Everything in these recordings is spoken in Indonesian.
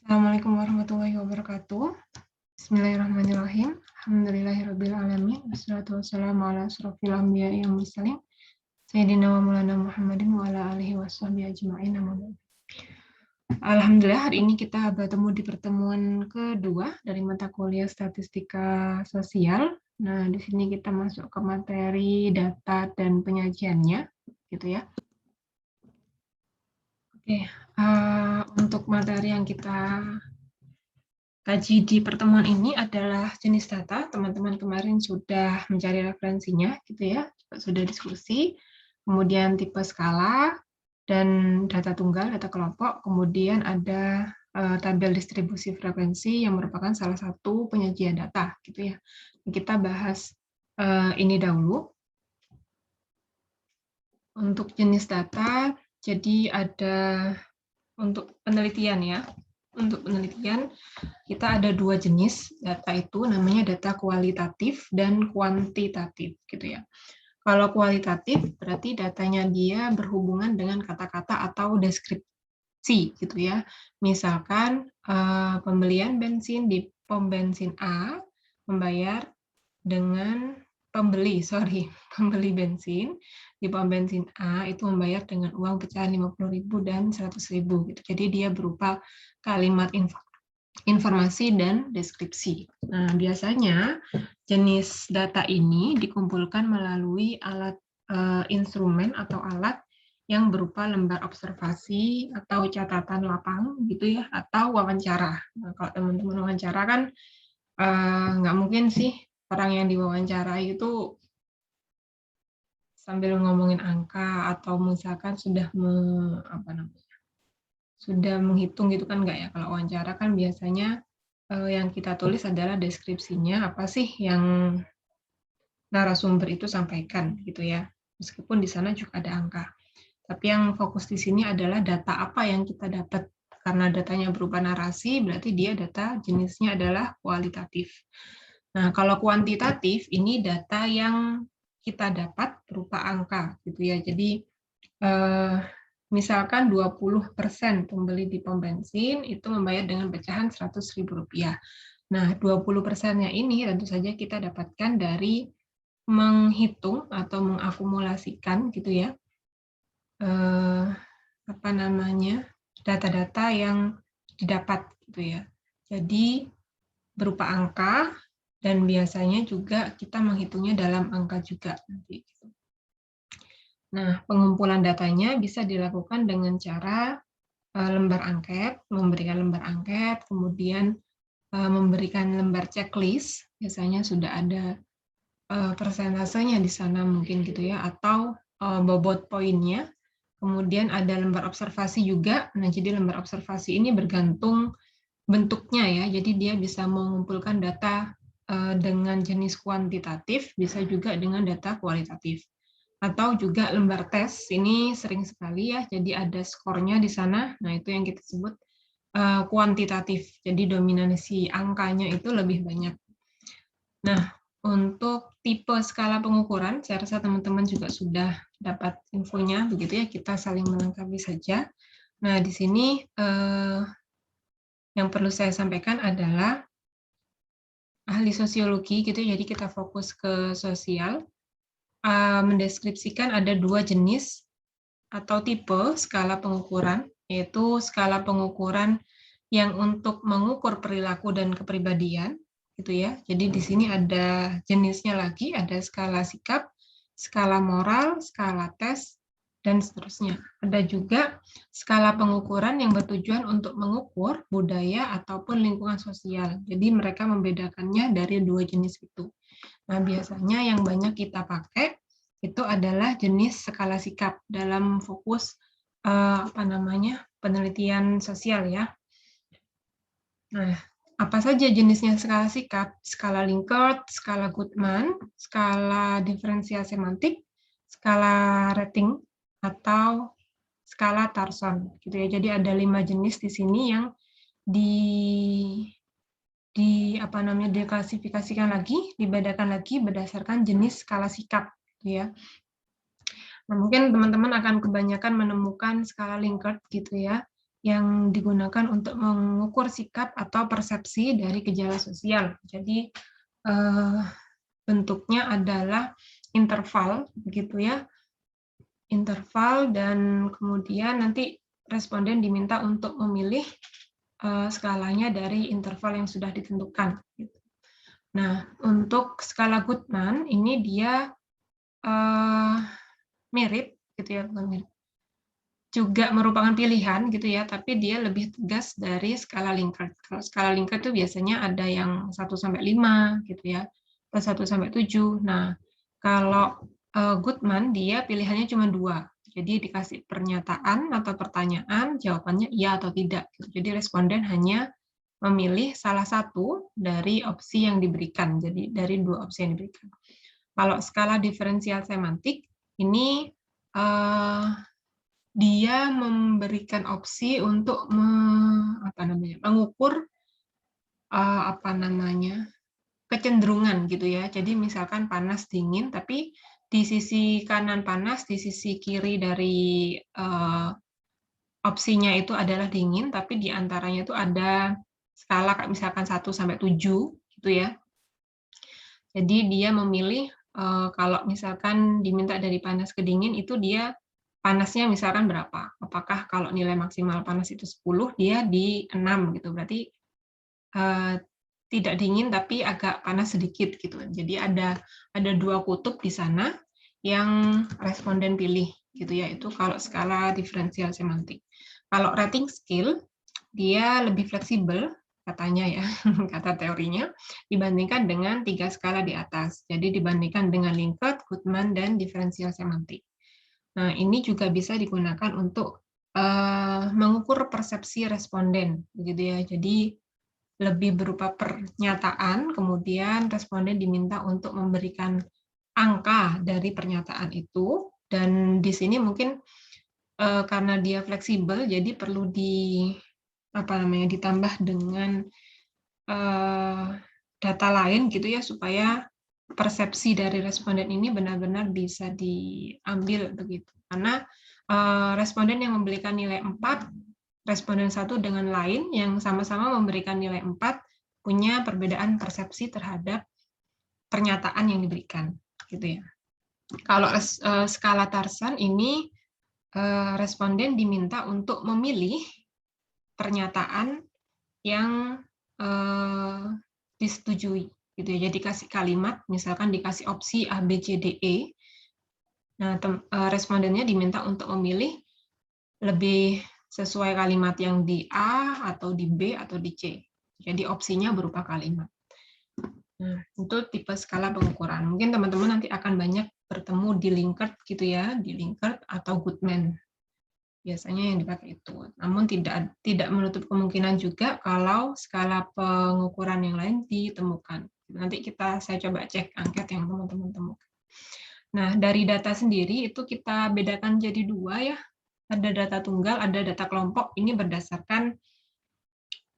Assalamualaikum warahmatullahi wabarakatuh. Bismillahirrahmanirrahim. Alhamdulillahirabbil alamin. Wassalatu wassalamu ala asrofil anbiya'i wal mursalin. Sayyidina wa maulana Muhammadin wa ala alihi washabbihi ajma'in. Amma ba'du. Alhamdulillah hari ini kita bertemu di pertemuan kedua dari mata kuliah Statistika Sosial. Nah, di sini kita masuk ke materi data dan penyajiannya, gitu ya. Oke, untuk materi yang kita kaji di pertemuan ini adalah jenis data. Teman-teman kemarin sudah mencari referensinya, gitu ya, sudah diskusi. Kemudian tipe skala dan data tunggal, data kelompok. Kemudian ada tabel distribusi frekuensi yang merupakan salah satu penyajian data, gitu ya. Kita bahas ini dahulu. Untuk jenis data, jadi ada untuk penelitian ya. Untuk penelitian, kita ada dua jenis data itu, namanya data kualitatif dan kuantitatif, gitu ya. Kalau kualitatif, berarti datanya dia berhubungan dengan kata-kata atau deskripsi, gitu ya. Misalkan, pembelian bensin di pom bensin A, membayar dengan pembeli bensin di pom bensin A itu membayar dengan uang pecahan 50.000 dan 100.000 gitu. Jadi dia berupa kalimat informasi dan deskripsi. Nah, biasanya jenis data ini dikumpulkan melalui alat instrumen atau alat yang berupa lembar observasi atau catatan lapang gitu ya, atau wawancara. Nah, kalau teman-teman wawancara kan nggak mungkin sih orang yang diwawancarai itu sambil ngomongin angka atau misalkan sudah sudah menghitung gitu kan enggak ya. Kalau wawancara kan biasanya yang kita tulis adalah deskripsinya, apa sih yang narasumber itu sampaikan gitu ya. Meskipun di sana juga ada angka. Tapi yang fokus di sini adalah data apa yang kita dapat. Karena datanya berupa narasi, berarti dia data jenisnya adalah kualitatif. Nah, kalau kuantitatif ini data yang kita dapat berupa angka gitu ya. Jadi misalkan 20% pembeli di pom bensin itu membayar dengan pecahan Rp100.000. Nah, 20%-nya ini tentu saja kita dapatkan dari menghitung atau mengakumulasikan gitu ya. Data-data yang didapat gitu ya. Jadi berupa angka dan biasanya juga kita menghitungnya dalam angka juga nanti. Nah, pengumpulan datanya bisa dilakukan dengan cara lembar angket, memberikan lembar angket, kemudian memberikan lembar checklist, biasanya sudah ada persentasenya di sana mungkin gitu ya, atau bobot poinnya. Kemudian ada lembar observasi juga. Nah, jadi lembar observasi ini bergantung bentuknya ya. Jadi dia bisa mengumpulkan data dengan jenis kuantitatif, bisa juga dengan data kualitatif. Atau juga lembar tes, ini sering sekali ya. Jadi ada skornya di sana. Nah, itu yang kita sebut kuantitatif. Jadi dominasi angkanya itu lebih banyak. Nah, untuk tipe skala pengukuran, saya rasa teman-teman juga sudah dapat infonya, begitu ya, kita saling melengkapi saja. Nah, di sini yang perlu saya sampaikan adalah ahli sosiologi, gitu, jadi kita fokus ke sosial, mendeskripsikan ada dua jenis atau tipe skala pengukuran, yaitu skala pengukuran yang untuk mengukur perilaku dan kepribadian, gitu ya. Jadi di sini ada jenisnya lagi, ada skala sikap, skala moral, skala tes, dan seterusnya. Ada juga skala pengukuran yang bertujuan untuk mengukur budaya ataupun lingkungan sosial. Jadi mereka membedakannya dari dua jenis itu. Nah, biasanya yang banyak kita pakai itu adalah jenis skala sikap dalam fokus penelitian sosial ya. Nah, apa saja jenisnya skala sikap? Skala Likert, skala Goodman, skala diferensial semantik, skala rating, atau skala Tarson. Gitu ya. Jadi ada 5 jenis di sini yang diklasifikasikan lagi, dibedakan lagi berdasarkan jenis skala sikap. Gitu ya. Nah, mungkin teman-teman akan kebanyakan menemukan skala Likert gitu ya. yang digunakan untuk mengukur sikap atau persepsi dari gejala sosial. Jadi bentuknya adalah interval, begitu ya, interval, dan kemudian nanti responden diminta untuk memilih skalanya dari interval yang sudah ditentukan. Nah, untuk skala Goodman ini dia mirip, gitu ya, bukan mirip, juga merupakan pilihan, gitu ya, tapi dia lebih tegas dari skala Likert. Kalau skala Likert itu biasanya ada yang 1-5, gitu ya, atau 1-7. Nah, kalau Goodman dia pilihannya cuma 2. Jadi dikasih pernyataan atau pertanyaan, jawabannya iya atau tidak. Jadi responden hanya memilih salah satu dari opsi yang diberikan. Jadi dari 2 opsi yang diberikan. Kalau skala diferensial semantik ini dia memberikan opsi untuk mengukur kecenderungan, gitu ya. Jadi misalkan panas dingin, tapi di sisi kanan panas, di sisi kiri dari opsinya itu adalah dingin, tapi di antaranya itu ada skala misalkan 1-7, gitu ya. Jadi dia memilih kalau misalkan diminta dari panas ke dingin, itu dia panasnya misalkan berapa. Apakah kalau nilai maksimal panas itu 10, dia di 6, gitu. Berarti tidak dingin tapi agak panas sedikit, gitu. Jadi ada 2 kutub di sana yang responden pilih, gitu ya. Itu kalau skala diferensial semantik. Kalau rating scale dia lebih fleksibel, katanya ya, kata teorinya, dibandingkan dengan 3 skala di atas. Jadi dibandingkan dengan Likert, Goodman, dan diferensial semantik. Nah, ini juga bisa digunakan untuk mengukur persepsi responden, begitu ya. Jadi lebih berupa pernyataan, kemudian responden diminta untuk memberikan angka dari pernyataan itu, dan di sini mungkin karena dia fleksibel, jadi perlu ditambah dengan data lain, gitu ya, supaya persepsi dari responden ini benar-benar bisa diambil, begitu. Karena responden yang memberikan nilai 4, responden satu dengan lain yang sama-sama memberikan nilai 4 punya perbedaan persepsi terhadap pernyataan yang diberikan, gitu ya. Kalau skala Tarsan ini responden diminta untuk memilih pernyataan yang disetujui, gitu ya. Jadi dikasih kalimat, misalkan dikasih opsi A, B, C, D, E. Nah, respondennya diminta untuk memilih lebih sesuai kalimat yang di A atau di B atau di C. Jadi opsinya berupa kalimat. Nah, itu tipe skala pengukuran. Mungkin teman-teman nanti akan banyak bertemu di Likert, gitu ya, di Likert atau Goodman. Biasanya yang dipakai itu. Namun tidak menutup kemungkinan juga kalau skala pengukuran yang lain ditemukan. Nanti saya coba cek angket yang teman-teman temukan. Nah, dari data sendiri itu kita bedakan jadi 2 ya. Ada data tunggal, ada data kelompok. Ini berdasarkan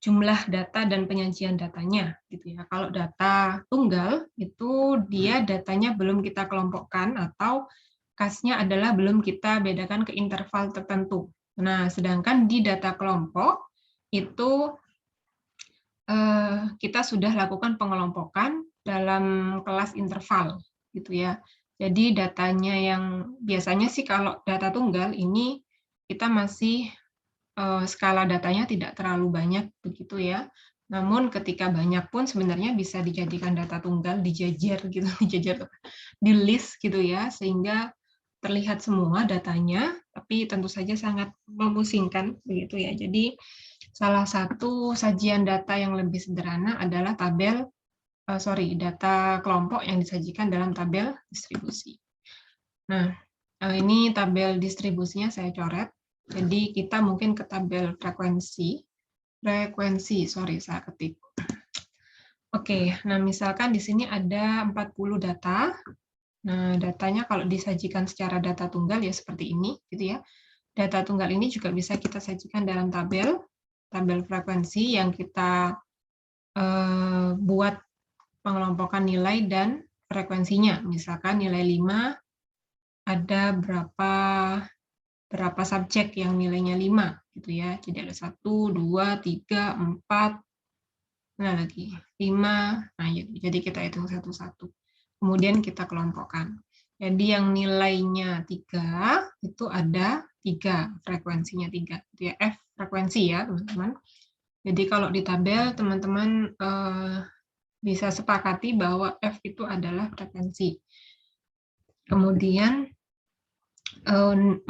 jumlah data dan penyajian datanya, gitu ya. Kalau data tunggal itu dia datanya belum kita kelompokkan atau kasnya adalah belum kita bedakan ke interval tertentu. Nah, sedangkan di data kelompok itu kita sudah lakukan pengelompokan dalam kelas interval, gitu ya. Jadi datanya yang biasanya sih kalau data tunggal ini kita masih skala datanya tidak terlalu banyak, begitu ya. Namun ketika banyak pun sebenarnya bisa dijadikan data tunggal, dijajar gitu, dijajar di list gitu ya, sehingga terlihat semua datanya, tapi tentu saja sangat memusingkan begitu ya. Jadi salah satu sajian data yang lebih sederhana adalah data kelompok yang disajikan dalam tabel distribusi. Nah, ini tabel distribusinya saya coret. Jadi kita mungkin ke tabel saya ketik. Oke, nah misalkan di sini ada 40 data. Nah, datanya kalau disajikan secara data tunggal ya seperti ini, gitu ya. Data tunggal ini juga bisa kita sajikan dalam tabel frekuensi yang kita buat pengelompokan nilai dan frekuensinya. Misalkan nilai 5 ada berapa berapa subjek yang nilainya 5 gitu ya. Jadi ada 1, 2, 3, 4, nah lagi 5. Nah, jadi kita hitung satu-satu. Kemudian kita kelompokkan. Jadi yang nilainya 3 itu ada 3, frekuensinya 3. Itu ya, F frekuensi ya, teman-teman. Jadi kalau di tabel teman-teman bisa sepakati bahwa F itu adalah frekuensi. Kemudian 4,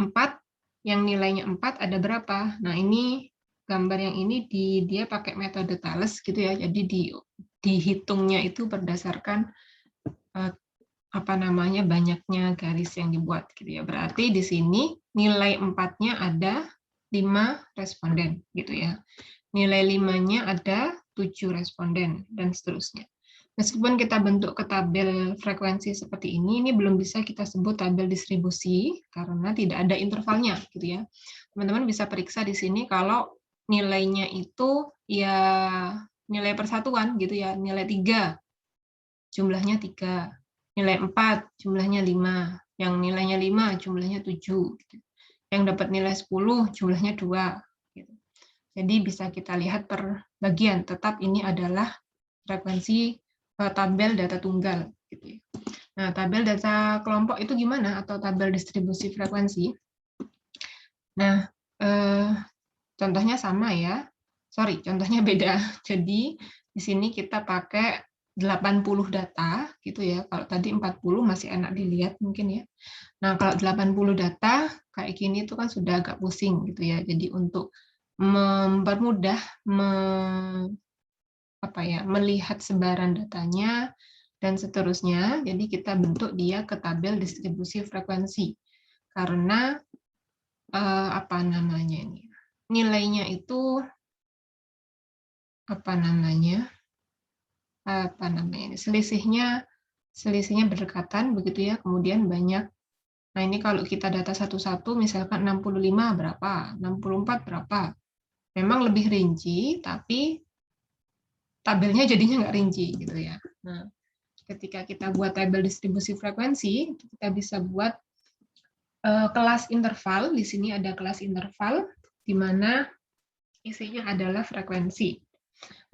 yang nilainya 4 ada berapa? Nah, ini gambar yang ini dia pakai metode Thales gitu ya. Jadi dihitungnya itu berdasarkan banyaknya garis yang dibuat gitu ya. Berarti di sini nilai 4-nya ada 5 responden gitu ya. Nilai 5-nya ada 7 responden dan seterusnya. Meskipun kita bentuk ke tabel frekuensi seperti ini belum bisa kita sebut tabel distribusi karena tidak ada intervalnya gitu ya. Teman-teman bisa periksa di sini kalau nilainya itu ya nilai persatuan gitu ya, nilai 3 jumlahnya 3, nilai 4 jumlahnya 5, yang nilainya 5 jumlahnya 7 gitu. Yang dapat nilai 10 jumlahnya 2 gitu. Jadi bisa kita lihat per bagian, tetap ini adalah frekuensi tabel data tunggal gitu ya. Nah, tabel data kelompok itu gimana atau tabel distribusi frekuensi? Nah, contohnya sama ya. Sorry, contohnya beda. Jadi di sini kita pakai 80 data gitu ya. Kalau tadi 40 masih enak dilihat mungkin ya. Nah, kalau 80 data kayak gini itu kan sudah agak pusing gitu ya. Jadi untuk mempermudah melihat sebaran datanya dan seterusnya, jadi kita bentuk dia ke tabel distribusi frekuensi. Karena nilainya itu selisihnya berdekatan begitu ya, kemudian banyak. Nah, ini kalau kita data satu-satu misalkan 65 berapa, 64 berapa. Memang lebih rinci, tapi tabelnya jadinya nggak rinci gitu ya. Nah, ketika kita buat tabel distribusi frekuensi, kita bisa buat kelas interval. Di sini ada kelas interval, di mana isinya adalah frekuensi.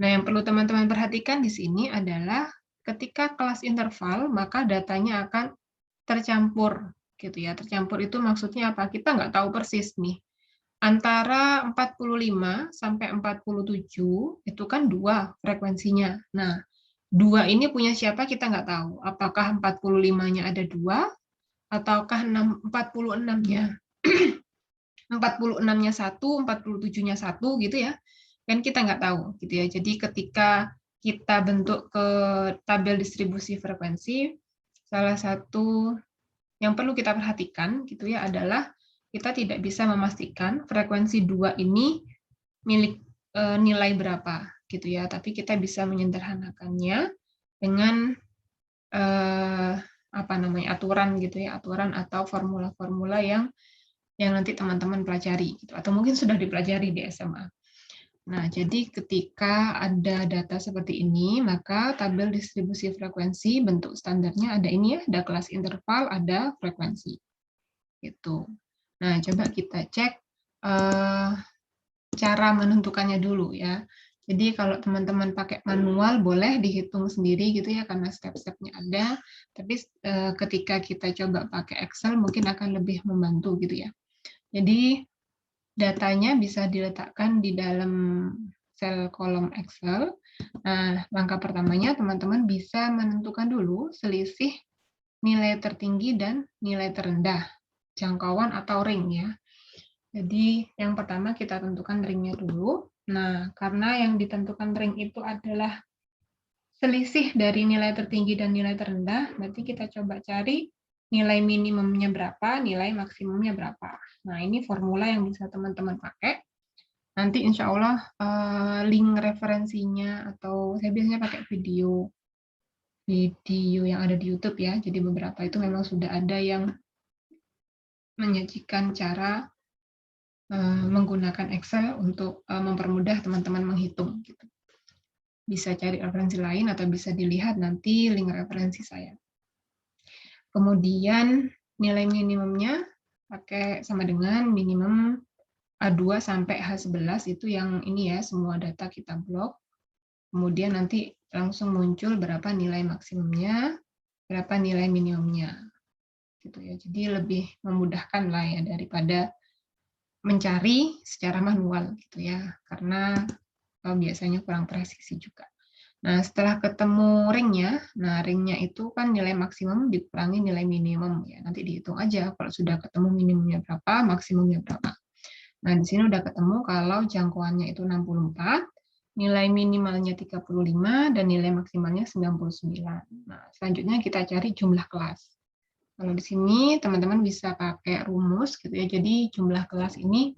Nah, yang perlu teman-teman perhatikan di sini adalah ketika kelas interval, maka datanya akan tercampur, gitu ya. Tercampur itu maksudnya apa? Kita nggak tahu persis nih. Antara 45 sampai 47 itu kan 2 frekuensinya. Nah, 2 ini punya siapa kita nggak tahu. Apakah 45-nya ada 2 ataukah 46-nya 46-nya 1, 47-nya 1 gitu ya. Kan kita nggak tahu gitu ya. Jadi ketika kita bentuk ke tabel distribusi frekuensi, salah satu yang perlu kita perhatikan gitu ya adalah kita tidak bisa memastikan frekuensi 2 ini milik nilai berapa gitu ya, tapi kita bisa menyederhanakannya dengan aturan gitu ya, aturan atau formula-formula yang nanti teman-teman pelajari gitu, atau mungkin sudah dipelajari di SMA. Nah, jadi ketika ada data seperti ini, maka tabel distribusi frekuensi bentuk standarnya ada ini ya, ada kelas interval, ada frekuensi. Gitu. Nah, coba kita cek cara menentukannya dulu ya. Jadi kalau teman-teman pakai manual boleh dihitung sendiri gitu ya karena step-stepnya ada. Tapi ketika kita coba pakai Excel mungkin akan lebih membantu gitu ya. Jadi datanya bisa diletakkan di dalam sel kolom Excel. Nah, langkah pertamanya teman-teman bisa menentukan dulu selisih nilai tertinggi dan nilai terendah, jangkauan atau ring ya. Jadi yang pertama kita tentukan ringnya dulu. Nah, karena yang ditentukan ring itu adalah selisih dari nilai tertinggi dan nilai terendah, berarti kita coba cari nilai minimumnya berapa, nilai maksimumnya berapa. Nah, ini formula yang bisa teman-teman pakai. Nanti insya Allah link referensinya, atau saya biasanya pakai video yang ada di YouTube ya. Jadi beberapa itu memang sudah ada yang menyajikan cara menggunakan Excel untuk mempermudah teman-teman menghitung. Gitu. Bisa cari referensi lain atau bisa dilihat nanti link referensi saya. Kemudian nilai minimumnya pakai sama dengan minimum A2 sampai H11 itu yang ini ya, semua data kita blok. Kemudian nanti langsung muncul berapa nilai maksimumnya, berapa nilai minimumnya. Gitu ya. Jadi lebih memudahkan lah ya daripada mencari secara manual gitu ya. Karena biasanya kurang presisi juga. Nah, setelah ketemu ringnya, nah ringnya itu kan nilai maksimum dikurangi nilai minimum ya. Nanti dihitung aja kalau sudah ketemu minimumnya berapa, maksimumnya berapa. Nah, di sini udah ketemu kalau jangkauannya itu 64, nilai minimalnya 35 dan nilai maksimalnya 99. Nah, selanjutnya kita cari jumlah kelas. Kalau di sini teman-teman bisa pakai rumus gitu ya. Jadi jumlah kelas ini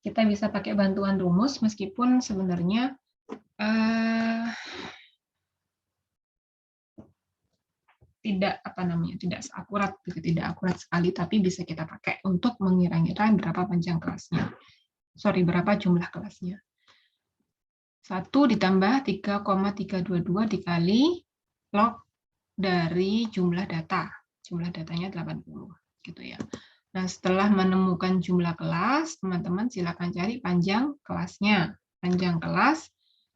kita bisa pakai bantuan rumus meskipun sebenarnya tidak seakurat gitu, tidak akurat sekali, tapi bisa kita pakai untuk mengira-ngira berapa panjang kelasnya. Berapa jumlah kelasnya. 1 ditambah 3,322 dikali log dari jumlah data. Jumlah datanya 80 gitu ya. Nah, setelah menemukan jumlah kelas, teman-teman silakan cari panjang kelasnya. Panjang kelas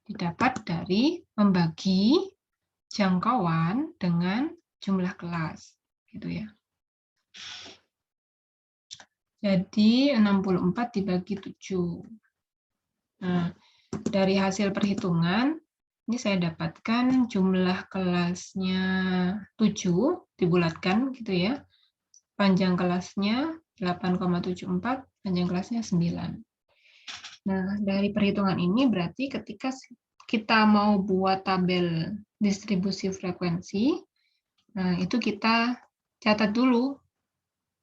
didapat dari membagi jangkauan dengan jumlah kelas, gitu ya. Jadi 64 dibagi 7. Nah, dari hasil perhitungan, ini saya dapatkan jumlah kelasnya 7, dibulatkan gitu ya. Panjang kelasnya 8,74, panjang kelasnya 9. Nah, dari perhitungan ini berarti ketika kita mau buat tabel distribusi frekuensi, nah itu kita catat dulu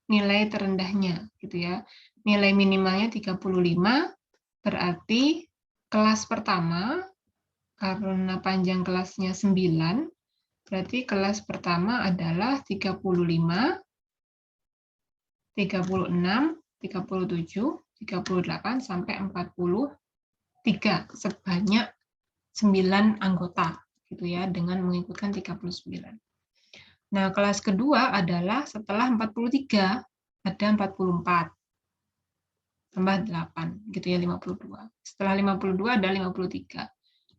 nilai terendahnya gitu ya. Nilai minimalnya 35, berarti kelas pertama karena panjang kelasnya 9, berarti kelas pertama adalah 35, 36, 37, 38 sampai 43 sebanyak 9 anggota gitu ya dengan mengikutkan 39. Nah, kelas kedua adalah setelah 43 ada 44 tambah 8 gitu ya 52. Setelah 52 ada 53.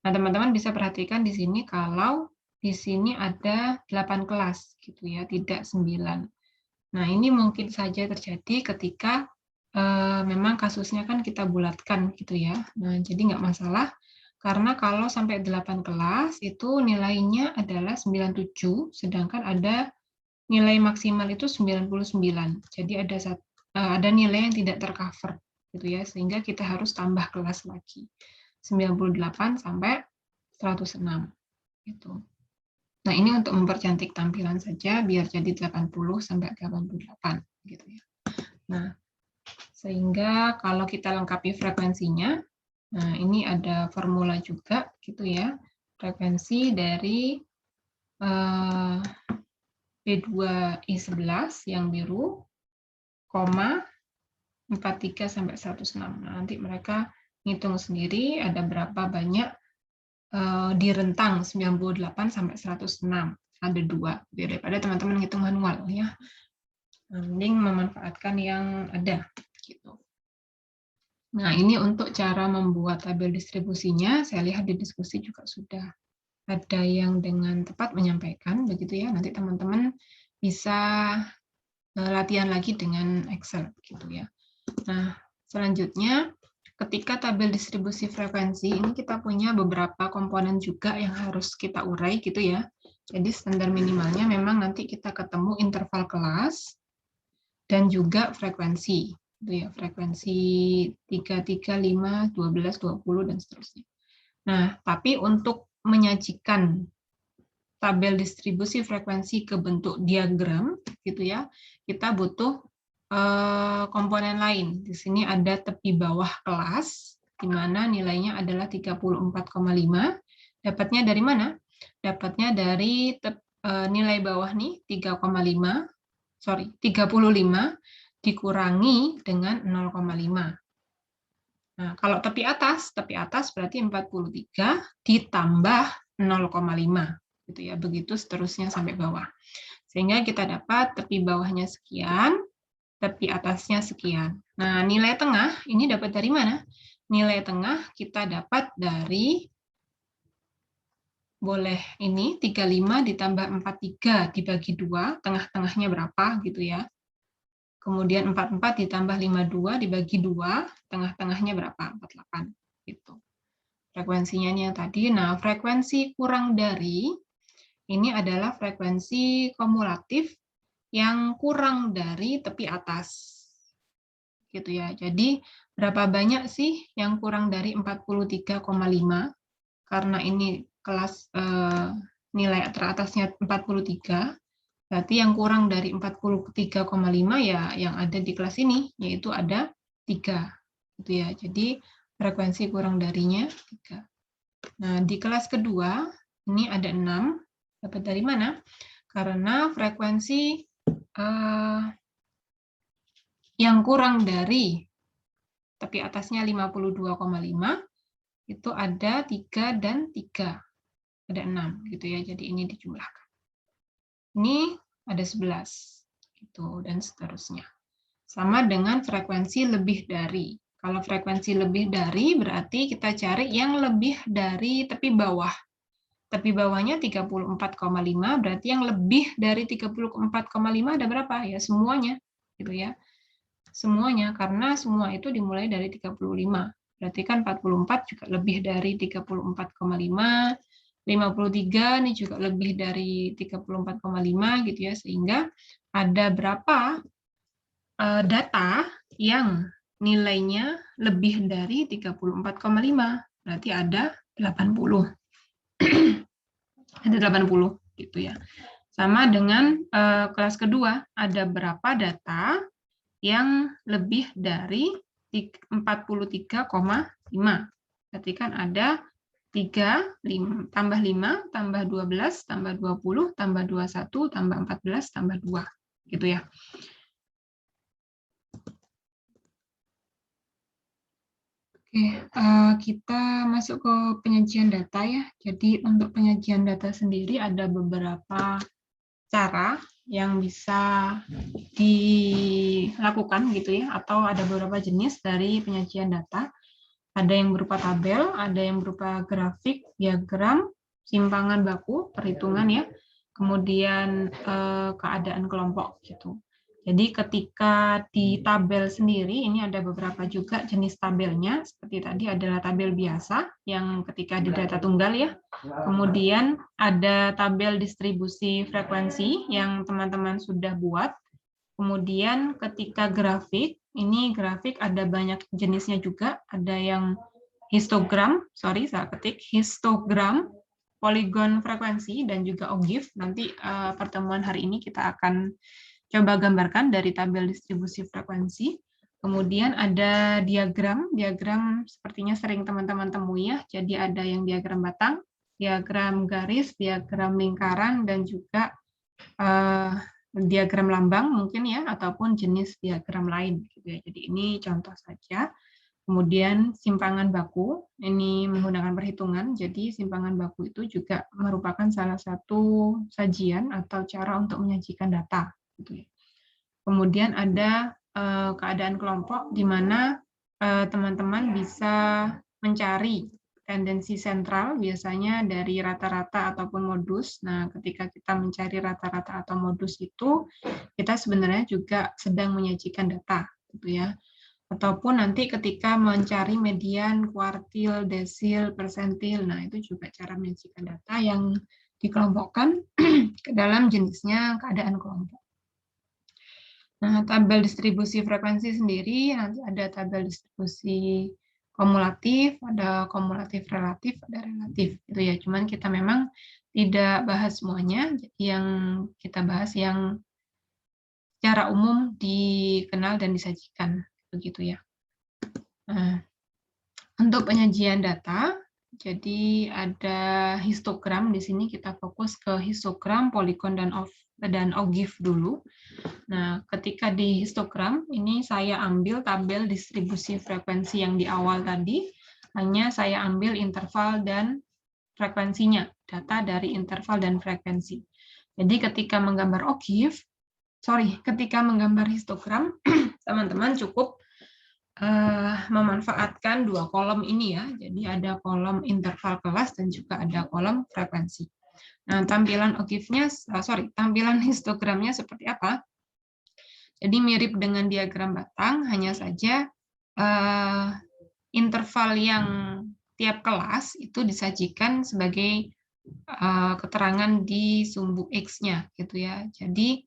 Nah, teman-teman bisa perhatikan di sini kalau di sini ada 8 kelas gitu ya, tidak 9. Nah, ini mungkin saja terjadi ketika memang kasusnya kan kita bulatkan gitu ya. Nah, jadi nggak masalah karena kalau sampai 8 kelas itu nilainya adalah 97, sedangkan ada nilai maksimal itu 99. Jadi ada nilai yang tidak tercover gitu ya, sehingga kita harus tambah kelas lagi. 98 sampai 106 gitu. Nah, ini untuk mempercantik tampilan saja biar jadi 80 sampai 88 gitu ya. Nah, sehingga kalau kita lengkapi frekuensinya, nah ini ada formula juga gitu ya. Frekuensi dari B2I11 yang biru, koma 43 sampai 106. Nah, nanti mereka ngitung sendiri ada berapa banyak di rentang 98 sampai 106. Ada 2. Daripada teman-teman ngitung manual ya. Mending memanfaatkan yang ada gitu. Nah, ini untuk cara membuat tabel distribusinya, saya lihat di diskusi juga sudah ada yang dengan tepat menyampaikan begitu ya. Nanti teman-teman bisa latihan lagi dengan Excel gitu ya. Nah, selanjutnya ketika tabel distribusi frekuensi ini kita punya beberapa komponen juga yang harus kita urai gitu ya. Jadi standar minimalnya memang nanti kita ketemu interval kelas dan juga frekuensi. Itu ya, frekuensi 3, 3, 5, 12, 20 dan seterusnya. Nah, tapi untuk menyajikan tabel distribusi frekuensi ke bentuk diagram gitu ya, kita butuh komponen lain. Di sini ada tepi bawah kelas, di mana nilainya adalah 34,5. Dapatnya dari mana? Dapatnya dari nilai bawah nih, 35 dikurangi dengan 0,5. Nah, kalau tepi atas berarti 43 ditambah 0,5. Gitu ya, begitu seterusnya sampai bawah. Sehingga kita dapat tepi bawahnya sekian, tepi atasnya sekian. Nah, nilai tengah ini dapat dari mana? Nilai tengah kita dapat dari, boleh ini 35 ditambah 43 dibagi 2, tengah-tengahnya berapa gitu ya. Kemudian 44 ditambah 52 dibagi 2, tengah-tengahnya berapa? 48 gitu. Frekuensinya ini yang tadi. Nah, frekuensi kurang dari ini adalah frekuensi kumulatif yang kurang dari tepi atas. Gitu ya. Jadi berapa banyak sih yang kurang dari 43,5? Karena ini kelas nilai teratasnya 43, berarti yang kurang dari 43,5 ya yang ada di kelas ini, yaitu ada 3. Gitu ya. Jadi frekuensi kurang darinya 3. Nah, di kelas kedua ini ada 6. Dapat dari mana? Karena frekuensi yang kurang dari tapi atasnya 52,5 itu ada 3 dan 3. Ada 6 gitu ya. Jadi ini dijumlahkan. Ini ada 11 gitu dan seterusnya. Sama dengan frekuensi lebih dari. Kalau frekuensi lebih dari berarti kita cari yang lebih dari tepi bawah. Tepi bawahnya 34,5 berarti yang lebih dari 34,5 ada berapa? Ya semuanya gitu ya. Semuanya, karena semua itu dimulai dari 35. Berarti kan 44 juga lebih dari 34,5, 53 ini juga lebih dari 34,5 gitu ya, sehingga ada berapa data yang nilainya lebih dari 34,5. Berarti ada 80. Ada 80 gitu ya. Sama dengan kelas kedua, ada berapa data yang lebih dari 43,5. Berarti kan ada 3, tambah 5, tambah 12, tambah 20, tambah 21, tambah 14, tambah 2. Gitu ya. Oke, kita masuk ke penyajian data ya. Jadi untuk penyajian data sendiri ada beberapa cara yang bisa dilakukan gitu ya, atau ada beberapa jenis dari penyajian data. Ada yang berupa tabel, ada yang berupa grafik, diagram, simpangan baku, perhitungan ya, kemudian keadaan kelompok gitu. Jadi ketika di tabel sendiri ini ada beberapa juga jenis tabelnya, seperti tadi adalah tabel biasa yang ketika di data tunggal ya. Kemudian ada tabel distribusi frekuensi yang teman-teman sudah buat. Kemudian ketika grafik, ini grafik ada banyak jenisnya juga, ada yang histogram, saya ketik histogram, poligon frekuensi dan juga OGIF. Nanti pertemuan hari ini kita akan coba gambarkan dari tabel distribusi frekuensi. Kemudian ada diagram, diagram sepertinya sering teman-teman temui ya. Jadi ada yang diagram batang, diagram garis, diagram lingkaran, dan juga diagram lambang mungkin ya, ataupun jenis diagram lain. Gitu ya. Jadi ini contoh saja. Kemudian simpangan baku, ini menggunakan perhitungan, jadi simpangan baku itu juga merupakan salah satu sajian atau cara untuk menyajikan data. Gitu ya. Kemudian ada keadaan kelompok di mana teman-teman bisa mencari tendensi sentral biasanya dari rata-rata ataupun modus. Nah, ketika kita mencari rata-rata atau modus itu, kita sebenarnya juga sedang menyajikan data, gitu ya. Ataupun nanti ketika mencari median, kuartil, desil, persentil, nah itu juga cara menyajikan data yang dikelompokkan ke dalam jenisnya keadaan kelompok. Nah, tabel distribusi frekuensi sendiri, nanti ada tabel distribusi kumulatif, ada kumulatif relatif, ada relatif. Gitu ya. Cuman kita memang tidak bahas semuanya, yang kita bahas yang secara umum dikenal dan disajikan. Begitu ya. Nah, untuk penyajian data, jadi ada histogram di sini kita fokus ke histogram, poligon dan OGIF dulu. Nah, ketika di histogram ini saya ambil tabel distribusi frekuensi yang di awal tadi, hanya saya ambil interval dan frekuensinya, data dari interval dan frekuensi. Jadi ketika menggambar OGIF, ketika menggambar histogram, teman-teman cukup memanfaatkan dua kolom ini ya. Jadi ada kolom interval kelas dan juga ada kolom frekuensi. Nah, tampilan tampilan histogramnya seperti apa? Jadi mirip dengan diagram batang, hanya saja interval yang tiap kelas itu disajikan sebagai keterangan di sumbu X-nya, gitu ya. Jadi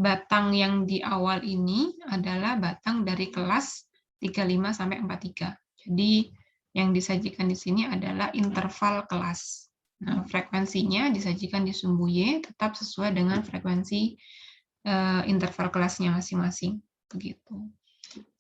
batang yang di awal ini adalah batang dari kelas 35 sampai 43. Jadi yang disajikan di sini adalah interval kelas. Nah, frekuensinya disajikan di sumbu Y tetap sesuai dengan frekuensi interval kelasnya masing-masing. Begitu.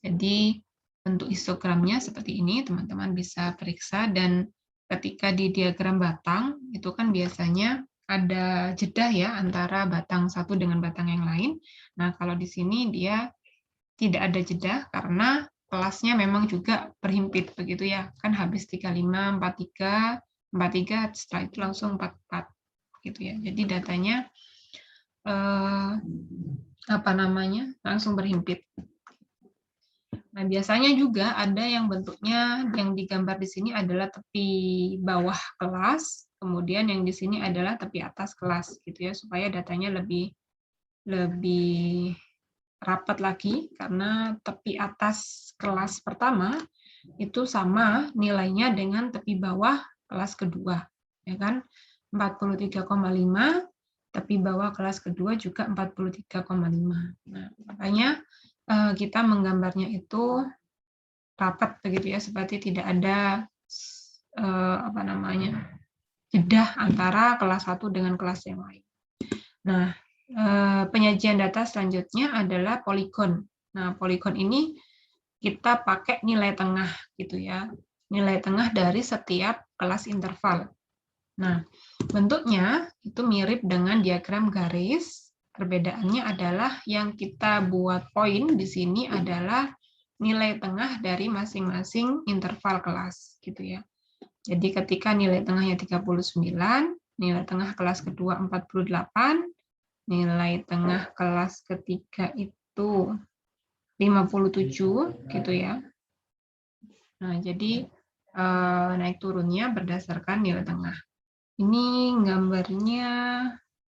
Jadi bentuk histogramnya seperti ini, teman-teman bisa periksa, dan ketika di diagram batang itu kan biasanya ada jeda ya antara batang satu dengan batang yang lain. Nah, kalau di sini dia tidak ada jeda karena kelasnya memang juga berhimpit begitu ya. Kan habis 35, 43, 43 setelah itu langsung 44 gitu ya. Jadi datanya langsung berhimpit. Nah, biasanya juga ada yang bentuknya yang digambar di sini adalah tepi bawah kelas, kemudian yang di sini adalah tepi atas kelas gitu ya, supaya datanya lebih rapat lagi, karena tepi atas kelas pertama itu sama nilainya dengan tepi bawah kelas kedua, ya kan? 43,5, tepi bawah kelas kedua juga 43,5. Nah, makanya kita menggambarnya itu rapat begitu ya, seperti tidak ada jeda antara kelas 1 dengan kelas yang lain. Nah, penyajian data selanjutnya adalah poligon. Nah, poligon ini kita pakai nilai tengah gitu ya. Nilai tengah dari setiap kelas interval. Nah, bentuknya itu mirip dengan diagram garis. Perbedaannya adalah yang kita buat poin di sini adalah nilai tengah dari masing-masing interval kelas gitu ya. Jadi ketika nilai tengahnya 39, nilai tengah kelas kedua 48, nilai tengah kelas ketiga itu 57 gitu ya. Nah, jadi naik turunnya berdasarkan nilai tengah. Ini gambarnya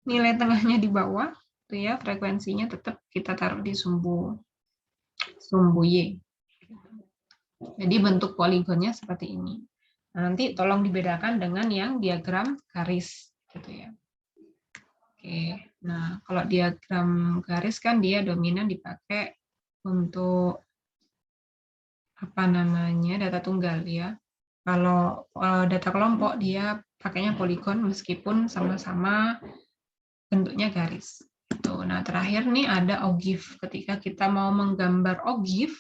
nilai tengahnya di bawah, tuh ya, frekuensinya tetap kita taruh di sumbu Y. Jadi bentuk poligonnya seperti ini. Nah, nanti tolong dibedakan dengan yang diagram garis, gitu ya. Oke, nah kalau diagram garis kan dia dominan dipakai untuk data tunggal ya. Kalau data kelompok dia pakainya poligon meskipun sama-sama bentuknya garis. Nah, terakhir nih ada OGIF. Ketika kita mau menggambar OGIF,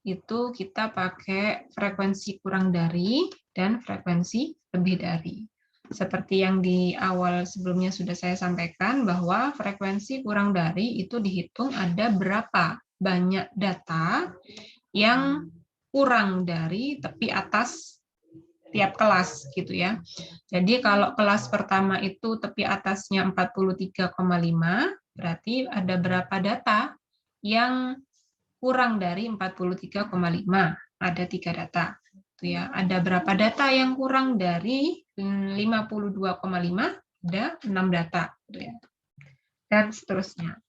itu kita pakai frekuensi kurang dari dan frekuensi lebih dari. Seperti yang di awal sebelumnya sudah saya sampaikan, bahwa frekuensi kurang dari itu dihitung ada berapa banyak data yang kurang dari tepi atas tiap kelas gitu ya. Jadi kalau kelas pertama itu tepi atasnya 43,5, berarti ada berapa data yang kurang dari 43,5. Ada 3 data. Gitu ya. Ada berapa data yang kurang dari 52,5? Ada 6 data. Gitu ya. Dan seterusnya.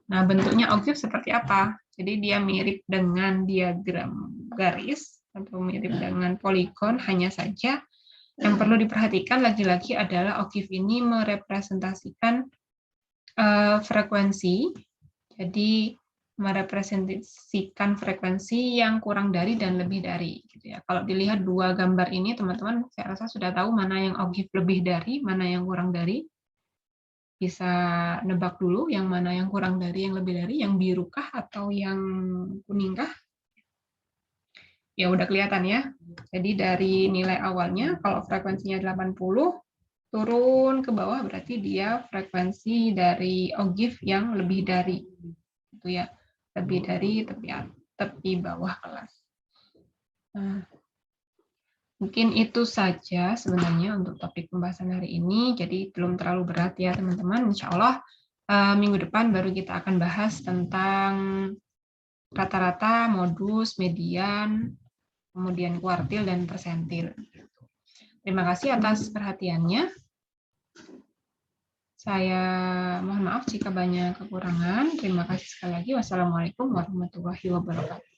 Nah, bentuknya OGIF seperti apa? Jadi dia mirip dengan diagram garis atau mirip dengan poligon, hanya saja yang perlu diperhatikan lagi-lagi adalah OGIF ini merepresentasikan frekuensi. Jadi merepresentasikan frekuensi yang kurang dari dan lebih dari. Gitu ya. Kalau dilihat dua gambar ini, teman-teman saya rasa sudah tahu mana yang OGIF lebih dari, mana yang kurang dari. Bisa nebak dulu yang mana yang kurang dari, yang lebih dari, yang biru kah atau yang kuning kah? Ya udah kelihatan ya. Jadi dari nilai awalnya, kalau frekuensinya 80, turun ke bawah berarti dia frekuensi dari OGIF yang lebih dari. Itu ya, lebih dari tepi bawah kelas. Mungkin itu saja sebenarnya untuk topik pembahasan hari ini. Jadi belum terlalu berat ya teman-teman. Insya Allah minggu depan baru kita akan bahas tentang rata-rata, modus, median, kemudian kuartil, dan persentil. Terima kasih atas perhatiannya. Saya mohon maaf jika banyak kekurangan. Terima kasih sekali lagi. Wassalamualaikum warahmatullahi wabarakatuh.